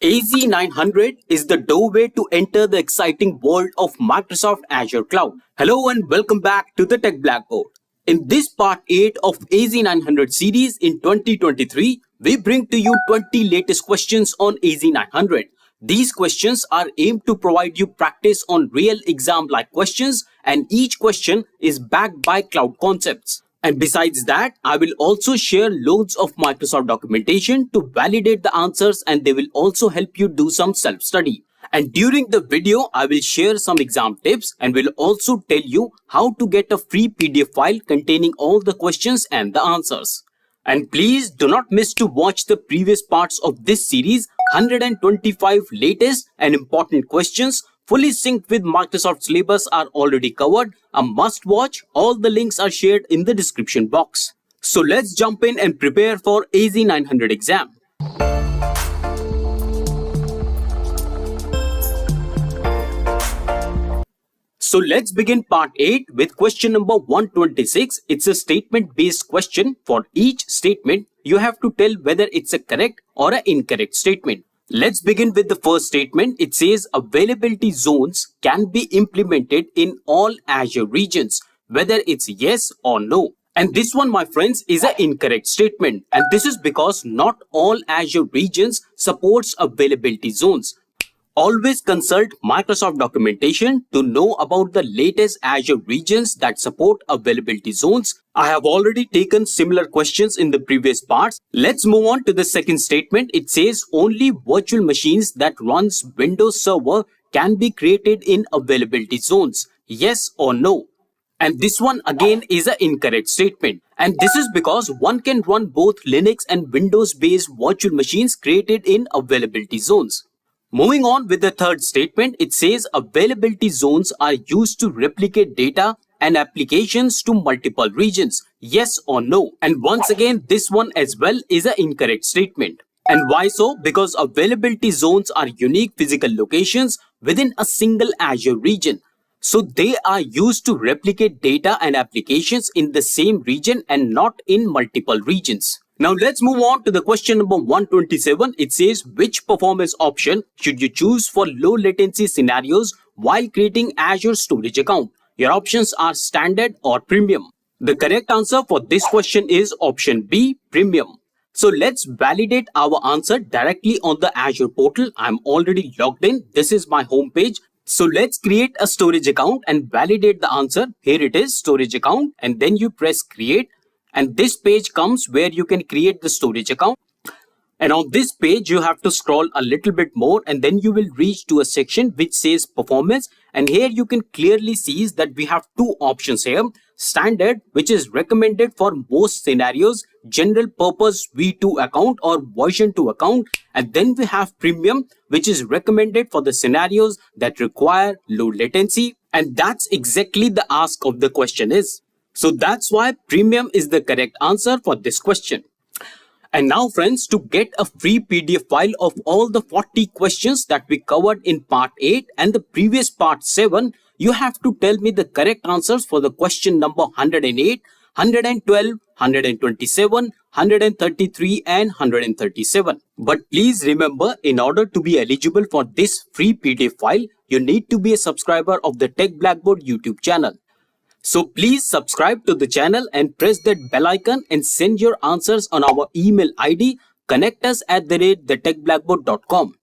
AZ900 is the doorway to enter the exciting world of Microsoft Azure Cloud. Hello and welcome back to the Tech Blackboard. In this part 8 of AZ900 series in 2023, we bring to you 20 latest questions on AZ900. These questions are aimed to provide you practice on real exam-like questions, and each question is backed by cloud concepts. And besides that, I will also share loads of Microsoft documentation to validate the answers, and they will also help you do some self-study. And during the video, I will share some exam tips and will also tell you how to get a free PDF file containing all the questions and the answers. And please do not miss to watch the previous parts of this series. 125 latest and important questions fully synced with Microsoft syllabus are already covered. A must watch. All the links are shared in the description box. So let's jump in and prepare for AZ900 exam. So let's begin part 8 with question number 126. It's a statement based question. For each statement, you have to tell whether it's a correct or an incorrect statement. Let's begin with the first statement. It says availability zones can be implemented in all Azure regions, whether it's yes or no. And this one, my friends, is an incorrect statement. And this is because not all Azure regions supports availability zones. Always consult Microsoft documentation to know about the latest Azure regions that support availability zones. I have already taken similar questions in the previous parts. Let's move on to the second statement. It says only virtual machines that runs Windows Server can be created in availability zones. Yes or no? And this one again is an incorrect statement. And this is because one can run both Linux and Windows based virtual machines created in availability zones. Moving on with the third statement, it says availability zones are used to replicate data and applications to multiple regions. Yes or no? And once again, this one as well is an incorrect statement. And why so? Because availability zones are unique physical locations within a single Azure region. So they are used to replicate data and applications in the same region and not in multiple regions. Now let's move on to the question number 127. It says which performance option should you choose for low latency scenarios while creating Azure storage account? Your options are standard or premium. The correct answer for this question is option B, premium. So let's validate our answer directly on the Azure portal. I'm already logged in. This is my home page. So let's create a storage account and validate the answer. Here it is, storage account, and then you press create. And this page comes where you can create the storage account. And on this page, you have to scroll a little bit more and then you will reach to a section which says performance. And here you can clearly see that we have two options here. Standard, which is recommended for most scenarios, general purpose V2 account or version 2 account. And then we have premium, which is recommended for the scenarios that require low latency. And that's exactly the ask of the question is. So that's why premium is the correct answer for this question. And now friends, to get a free PDF file of all the 40 questions that we covered in part 8 and the previous part 7, you have to tell me the correct answers for the question number 108, 112, 127, 133 and 137. But please remember, in order to be eligible for this free PDF file, you need to be a subscriber of the Tech Blackboard YouTube channel. So please subscribe to the channel and press that bell icon and send your answers on our email ID connectus@thetechblackboard.com.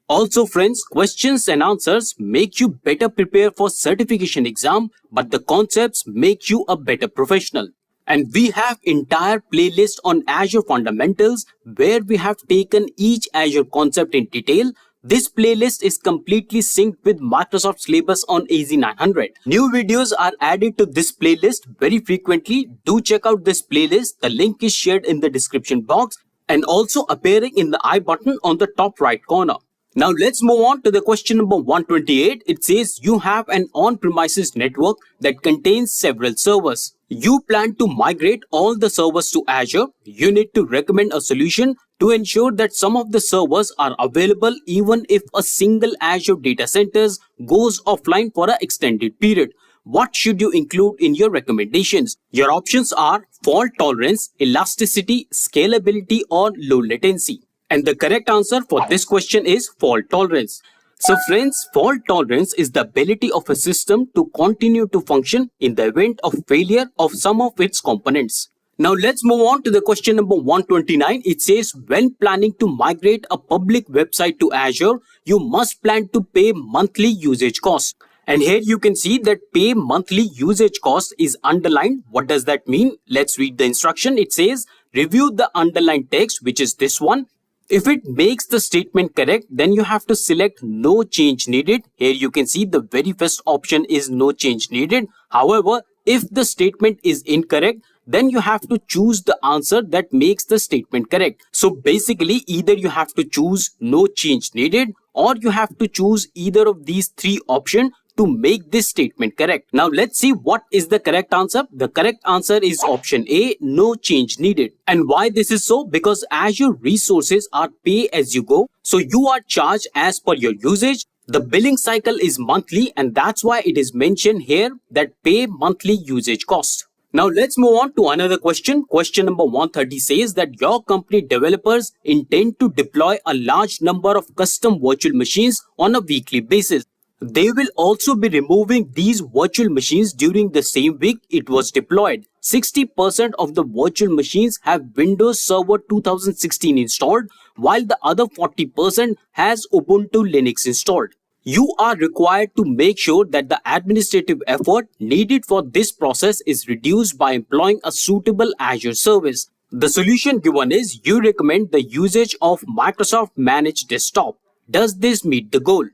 Also friends, questions and answers make you better prepare for certification exam, but the concepts make you a better professional. And we have entire playlist on Azure fundamentals where we have taken each Azure concept in detail. This playlist is completely synced with Microsoft syllabus on AZ900. New videos are added to this playlist very frequently. Do check out this playlist. The link is shared in the description box and also appearing in the I button on the top right corner. Now let's move on to the question number 128. It says you have an on-premises network that contains several servers. You plan to migrate all the servers to Azure. You need to recommend a solution to ensure that some of the servers are available even if a single Azure data center goes offline for an extended period. What should you include in your recommendations? Your options are fault tolerance, elasticity, scalability, or low latency. And the correct answer for this question is fault tolerance. So friends, fault tolerance is the ability of a system to continue to function in the event of failure of some of its components. Now let's move on to the question number 129. It says, when planning to migrate a public website to Azure, you must plan to pay monthly usage cost. And here you can see that pay monthly usage cost is underlined. What does that mean? Let's read the instruction. It says, review the underlined text, which is this one. If it makes the statement correct, then you have to select no change needed. Here you can see the very first option is no change needed. However, if the statement is incorrect, then you have to choose the answer that makes the statement correct. So basically, either you have to choose no change needed, or you have to choose either of these three options to make this statement correct. Now let's see what is the correct answer. The correct answer is option A, no change needed. And why this is so? Because Azure resources are pay as you go. So you are charged as per your usage. The billing cycle is monthly, and that's why it is mentioned here that pay monthly usage cost. Now let's move on to another question. Question number 130 says that your company developers intend to deploy a large number of custom virtual machines on a weekly basis. They will also be removing these virtual machines during the same week it was deployed. 60% of the virtual machines have Windows Server 2016 installed, while the other 40% has Ubuntu Linux installed. You are required to make sure that the administrative effort needed for this process is reduced by employing a suitable Azure service. The solution given is you recommend the usage of Microsoft Managed Desktop. Does this meet the goal?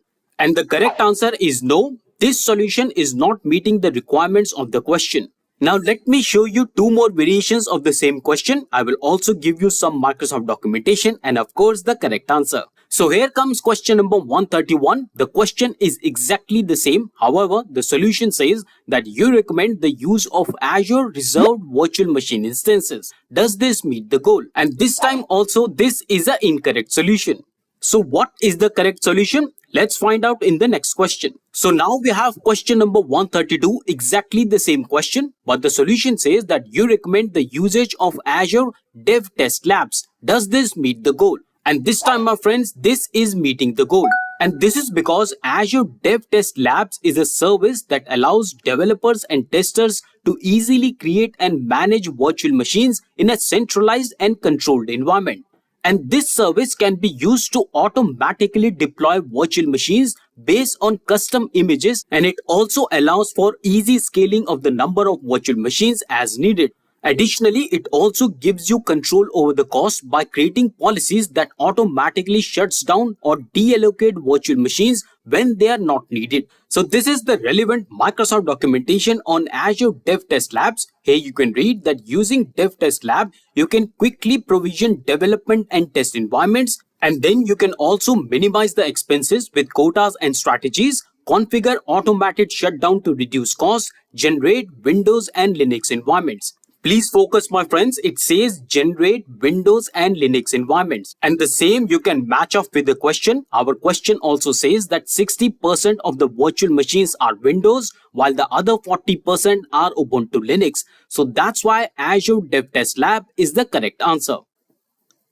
And the correct answer is no. This solution is not meeting the requirements of the question. Now let me show you two more variations of the same question. I will also give you some Microsoft documentation and of course the correct answer. So here comes question number 131. The question is exactly the same. However, the solution says that you recommend the use of Azure reserved virtual machine instances. Does this meet the goal? And this time also this is an incorrect solution. So what is the correct solution? Let's find out in the next question. So now we have question number 132, exactly the same question, but the solution says that you recommend the usage of Azure Dev Test Labs. Does this meet the goal? And this time, my friends, this is meeting the goal. And this is because Azure Dev Test Labs is a service that allows developers and testers to easily create and manage virtual machines in a centralized and controlled environment. And this service can be used to automatically deploy virtual machines based on custom images, and it also allows for easy scaling of the number of virtual machines as needed. Additionally, it also gives you control over the cost by creating policies that automatically shuts down or deallocate virtual machines when they are not needed. So this is the relevant Microsoft documentation on Azure Dev Test Labs. Here you can read that using Dev Test Lab, you can quickly provision development and test environments, and then you can also minimize the expenses with quotas and strategies, configure automated shutdown to reduce costs, generate Windows and Linux environments. Please focus, my friends. It says generate Windows and Linux environments. And the same you can match up with the question. Our question also says that 60% of the virtual machines are Windows, while the other 40% are Ubuntu Linux. So that's why Azure Dev Test Lab is the correct answer.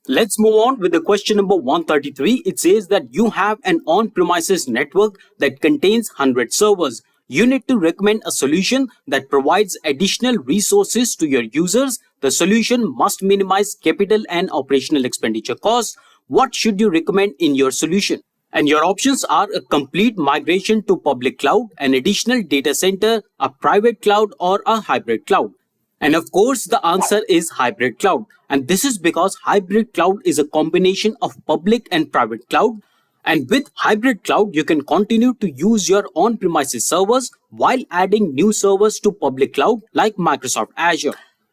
Let's move on with the question number 133. It says that you have an on-premises network that contains 100 servers. You need to recommend a solution that provides additional resources to your users. The solution must minimize capital and operational expenditure costs. What should you recommend in your solution? And your options are a complete migration to public cloud, an additional data center, a private cloud, or a hybrid cloud. And of course, the answer is hybrid cloud. And this is because hybrid cloud is a combination of public and private cloud. And with hybrid cloud, you can continue to use your on-premises servers while adding new servers to public cloud like Microsoft Azure.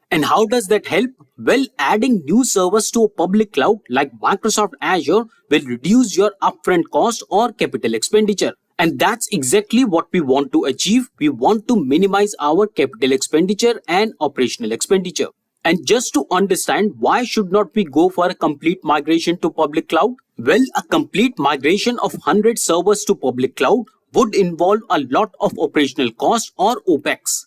And how does that help? Well, adding new servers to a public cloud like Microsoft Azure will reduce your upfront cost or capital expenditure. And that's exactly what we want to achieve. We want to minimize our capital expenditure and operational expenditure. And just to understand, why should not we go for a complete migration to public cloud? Well, a complete migration of 100 servers to public cloud would involve a lot of operational cost or OPEX.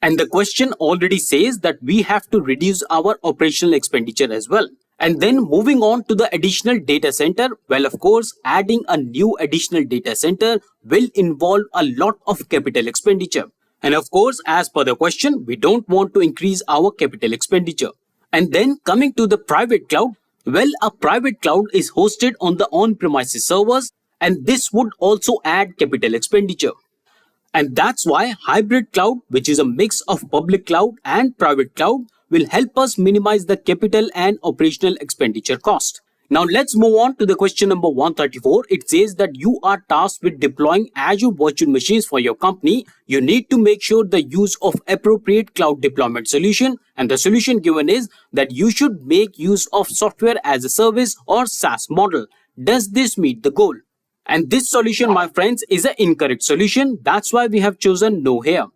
And the question already says that we have to reduce our operational expenditure as well. And then moving on to the additional data center, well, of course, adding a new additional data center will involve a lot of capital expenditure. And of course, as per the question, we don't want to increase our capital expenditure. And then coming to the private cloud, well, a private cloud is hosted on the on-premises servers, and this would also add capital expenditure. And that's why hybrid cloud, which is a mix of public cloud and private cloud, will help us minimize the capital and operational expenditure cost. Now let's move on to the question number 134. It says that you are tasked with deploying Azure virtual machines for your company. You need to make sure the use of appropriate cloud deployment solution, and the solution given is that you should make use of software as a service or SaaS model. Does this meet the goal? And this solution, my friends, is an incorrect solution. That's why we have chosen no here.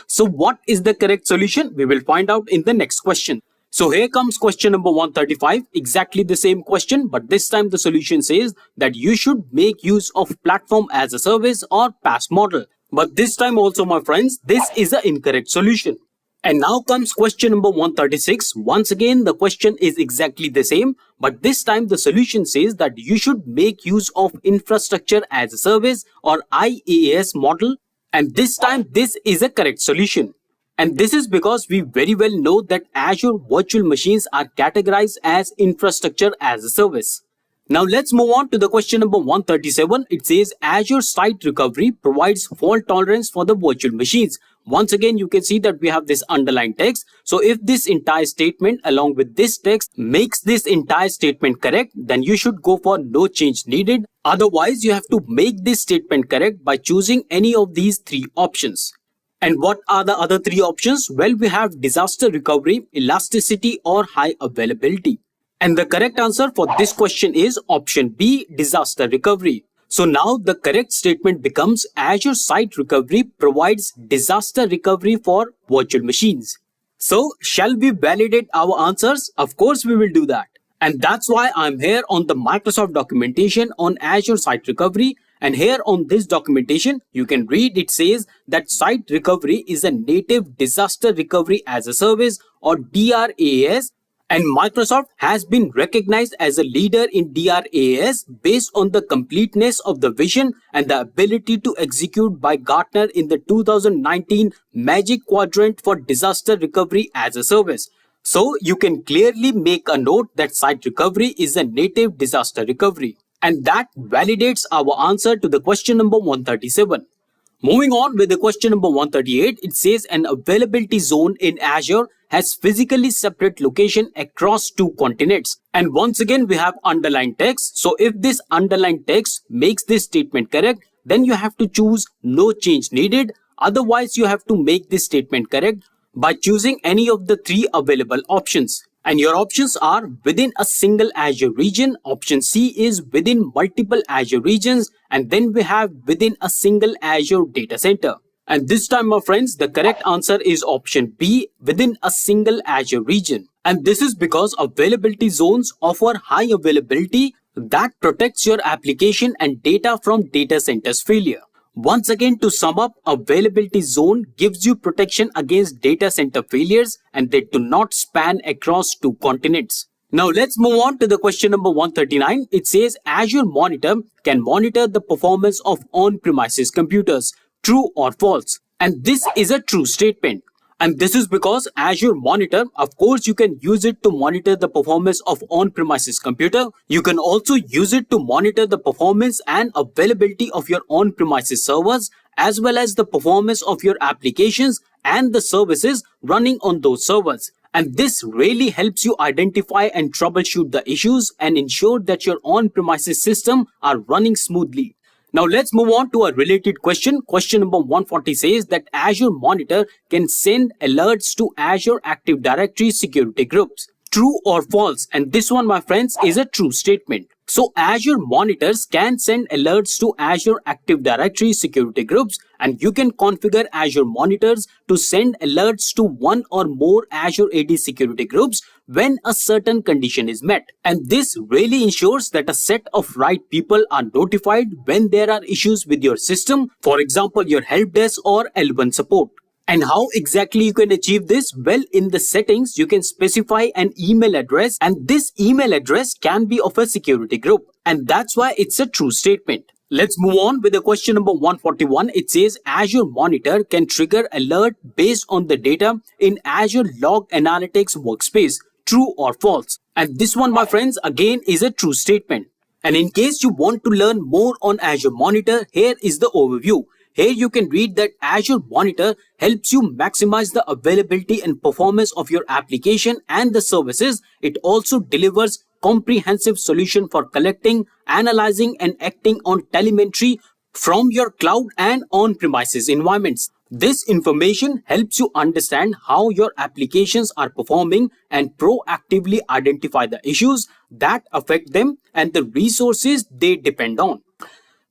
So what is the correct solution? We will find out in the next question. So here comes question number 135, exactly the same question, but this time the solution says that you should make use of platform as a service or PaaS model. But this time also, my friends, this is an incorrect solution. And now comes question number 136. Once again, the question is exactly the same, but this time the solution says that you should make use of infrastructure as a service or IaaS model. And this time, this is a correct solution. And this is because we very well know that Azure virtual machines are categorized as infrastructure as a service. Now let's move on to the question number 137. It says Azure Site Recovery provides fault tolerance for the virtual machines. Once again, you can see that we have this underlined text. So if this entire statement along with this text makes this entire statement correct, then you should go for no change needed. Otherwise, you have to make this statement correct by choosing any of these three options. And what are the other three options? Well, we have disaster recovery, elasticity, or high availability. And the correct answer for this question is option B, disaster recovery. So now the correct statement becomes Azure Site Recovery provides disaster recovery for virtual machines. So shall we validate our answers? Of course we will do that. And that's why I'm here on the Microsoft documentation on Azure Site Recovery. And here on this documentation, you can read it says that Site Recovery is a native disaster recovery as a service or DRaaS. And Microsoft has been recognized as a leader in DRaaS based on the completeness of the vision and the ability to execute by Gartner in the 2019 Magic Quadrant for Disaster Recovery as a Service. So you can clearly make a note that Site Recovery is a native disaster recovery. And that validates our answer to the question number 137. Moving on with the question number 138, it says an availability zone in Azure has physically separate location across two continents. And once again, we have underlined text. So if this underlined text makes this statement correct, then you have to choose no change needed. Otherwise, you have to make this statement correct by choosing any of the three available options. And your options are within a single Azure region. Option C is within multiple Azure regions. And then we have within a single Azure data center. And this time, my friends, the correct answer is option B, within a single Azure region. And this is because availability zones offer high availability that protects your application and data from data centers failure. Once again, to sum up, availability zone gives you protection against data center failures and they do not span across two continents. Now let's move on to the question number 139. It says Azure Monitor can monitor the performance of on-premises computers. True or false? And this is a true statement. And this is because Azure Monitor, of course, you can use it to monitor the performance of on-premises computer. You can also use it to monitor the performance and availability of your on-premises servers, as well as the performance of your applications and the services running on those servers. And this really helps you identify and troubleshoot the issues and ensure that your on-premises system are running smoothly. Now let's move on to a related question. Question number 140 says that Azure Monitor can send alerts to Azure Active Directory security groups. True or false? And this one, my friends, is a true statement. So Azure Monitors can send alerts to Azure Active Directory security groups, and you can configure Azure Monitors to send alerts to one or more Azure AD security groups when a certain condition is met. And this really ensures that a set of right people are notified when there are issues with your system, for example, your help desk or L1 support. And how exactly you can achieve this? Well, in the settings, you can specify an email address, and this email address can be of a security group. And that's why it's a true statement. Let's move on with the question number 141. It says Azure Monitor can trigger alert based on the data in Azure Log Analytics workspace. True or false? And this one, my friends, again is a true statement. And in case you want to learn more on Azure Monitor, here is the overview. Here you can read that Azure Monitor helps you maximize the availability and performance of your application and the services. It also delivers comprehensive solution for collecting, analyzing and acting on telemetry from your cloud and on-premises environments. This information helps you understand how your applications are performing and proactively identify the issues that affect them and the resources they depend on.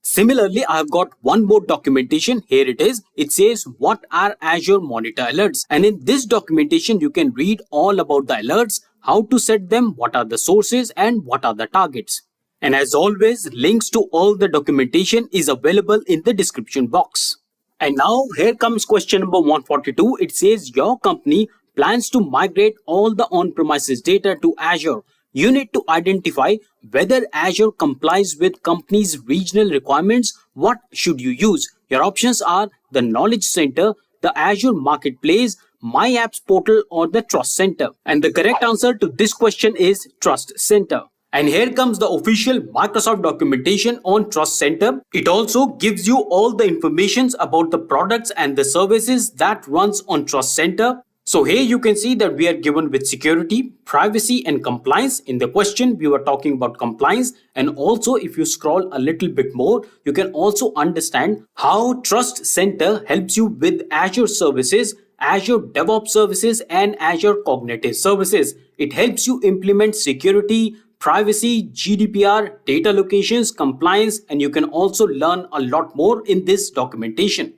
Similarly, I have got one more documentation. Here it is. It says, what are Azure Monitor alerts? And in this documentation, you can read all about the alerts, how to set them, what are the sources, and what are the targets. And as always, links to all the documentation is available in the description box. And now here comes question number 142. It says your company plans to migrate all the on-premises data to Azure. You need to identify whether Azure complies with company's regional requirements. What should you use? Your options are the Knowledge Center, the Azure Marketplace, My Apps Portal, or the Trust Center. And the correct answer to this question is Trust Center. And here comes the official Microsoft documentation on Trust Center. It also gives you all the information about the products and the services that runs on Trust Center. So here you can see that we are given with security, privacy and compliance. In the question, we were talking about compliance. And also if you scroll a little bit more, you can also understand how Trust Center helps you with Azure services, Azure DevOps services and Azure Cognitive Services. It helps you implement security, privacy, GDPR, data locations, compliance, and you can also learn a lot more in this documentation.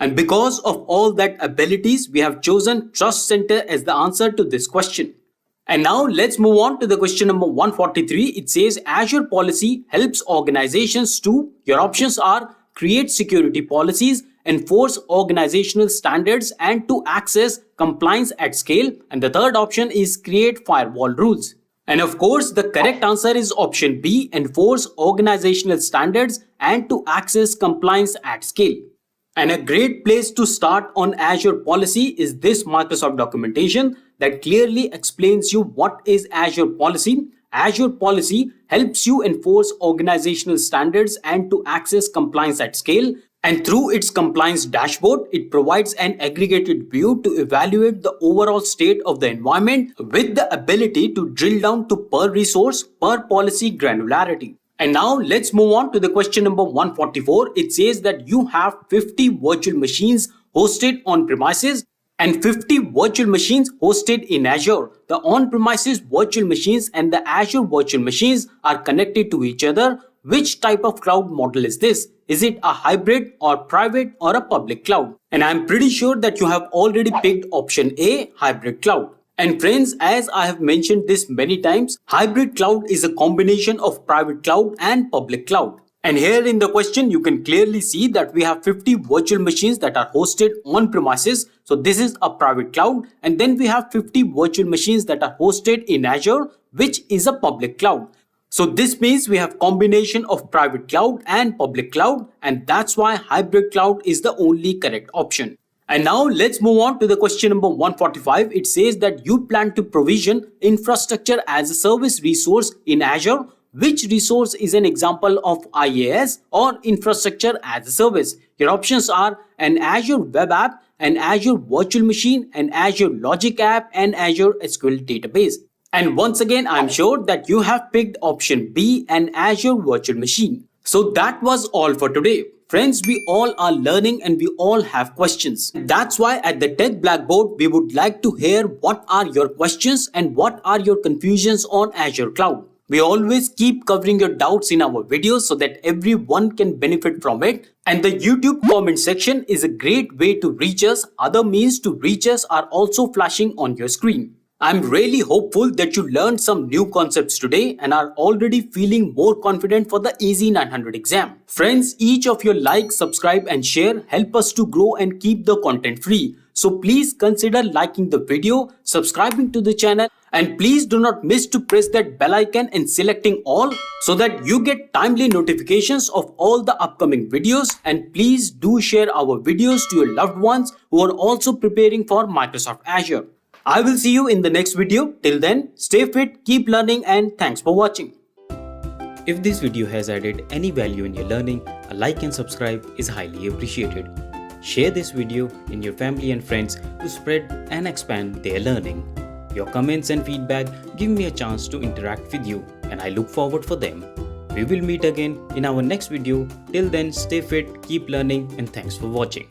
And because of all that abilities, we have chosen Trust Center as the answer to this question. And now let's move on to the question number 143. It says Azure Policy helps organizations to, your options are create security policies, enforce organizational standards, and to access compliance at scale. And the third option is create firewall rules. And of course, the correct answer is option B, enforce organizational standards and to access compliance at scale. And a great place to start on Azure Policy is this Microsoft documentation that clearly explains you what is Azure Policy. Azure Policy helps you enforce organizational standards and to access compliance at scale. And through its compliance dashboard, it provides an aggregated view to evaluate the overall state of the environment with the ability to drill down to per resource, per policy granularity. And now let's move on to the question number 144. It says that you have 50 virtual machines hosted on premises and 50 virtual machines hosted in Azure. The on-premises virtual machines and the Azure virtual machines are connected to each other. Which type of cloud model is this? Is it a hybrid or private or a public cloud? And I'm pretty sure that you have already picked option A, hybrid cloud. And friends, as I have mentioned this many times, hybrid cloud is a combination of private cloud and public cloud. And here in the question, you can clearly see that we have 50 virtual machines that are hosted on premises. So this is a private cloud. And then we have 50 virtual machines that are hosted in Azure, which is a public cloud. So this means we have combination of private cloud and public cloud. And that's why hybrid cloud is the only correct option. And now let's move on to the question number 145. It says that you plan to provision infrastructure as a service resource in Azure. Which resource is an example of IaaS or infrastructure as a service? Your options are an Azure Web App, an Azure Virtual Machine, an Azure Logic App, and Azure SQL Database. And once again, I'm sure that you have picked option B, an Azure Virtual Machine. So that was all for today. Friends, we all are learning and we all have questions. That's why at the Tech Blackboard, we would like to hear what are your questions and what are your confusions on Azure Cloud. We always keep covering your doubts in our videos so that everyone can benefit from it. And the YouTube comment section is a great way to reach us. Other means to reach us are also flashing on your screen. I'm really hopeful that you learned some new concepts today and are already feeling more confident for the AZ 900 exam. Friends, each of your like, subscribe and share help us to grow and keep the content free. So please consider liking the video, subscribing to the channel, and please do not miss to press that bell icon and selecting all so that you get timely notifications of all the upcoming videos. And please do share our videos to your loved ones who are also preparing for Microsoft Azure. I will see you in the next video. Till then, stay fit, keep learning, and thanks for watching. If this video has added any value in your learning, a like and subscribe is highly appreciated. Share this video in your family and friends to spread and expand their learning. Your comments and feedback give me a chance to interact with you, and I look forward for them. We will meet again in our next video. Till then, stay fit, keep learning, and thanks for watching.